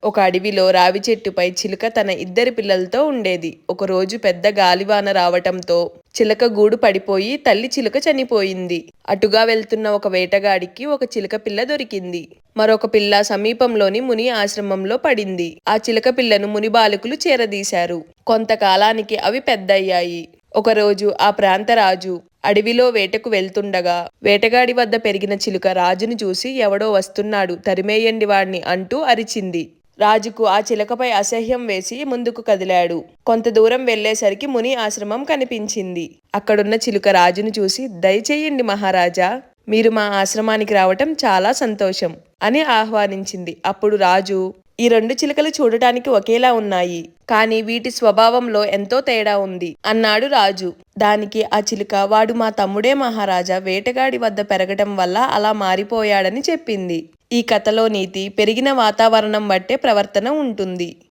ఒక అడవిలో రావి చెట్టుపై చిలుక తన ఇద్దరి పిల్లలతో ఉండేది. ఒకరోజు పెద్ద గాలివాన రావటంతో చిలక గూడు పడిపోయి తల్లి చిలుక చనిపోయింది. అటుగా వెళ్తున్న ఒక వేటగాడికి ఒక చిలుక పిల్ల దొరికింది. మరొక పిల్ల సమీపంలోని ముని ఆశ్రమంలో పడింది. ఆ చిలుక పిల్లను ముని బాలకులు చేరదీశారు. కొంతకాలానికి అవి పెద్దయ్యాయి. ఒకరోజు ఆ ప్రాంత రాజు అడవిలో వేటకు వెళ్తుండగా వేటగాడి వద్ద పెరిగిన చిలుక రాజును చూసి ఎవడో వస్తున్నాడు, తరిమేయండి వాణ్ణి అంటూ అరిచింది. రాజుకు ఆ చిలకపై అసహ్యం వేసి ముందుకు కదిలాడు. కొంత దూరం వెళ్లేసరికి ముని ఆశ్రమం కనిపించింది. అక్కడున్న చిలుక రాజును చూసి, దయచేయండి మహారాజా, మీరు మా ఆశ్రమానికి రావటం చాలా సంతోషం అని ఆహ్వానించింది. అప్పుడు రాజు, ఈ రెండు చిలుకలు చూడటానికి ఒకేలా ఉన్నాయి, కానీ వీటి స్వభావంలో ఎంతో తేడా ఉంది అన్నాడు రాజు. దానికి ఆ చిలుక, వాడు మా తమ్ముడే మహారాజా, వేటగాడి వద్ద పెరగటం వల్ల అలా మారిపోయాడని చెప్పింది. ఈ కథలో నీతి, పెరిగిన వాతావరణం బట్టే ప్రవర్తన ఉంటుంది.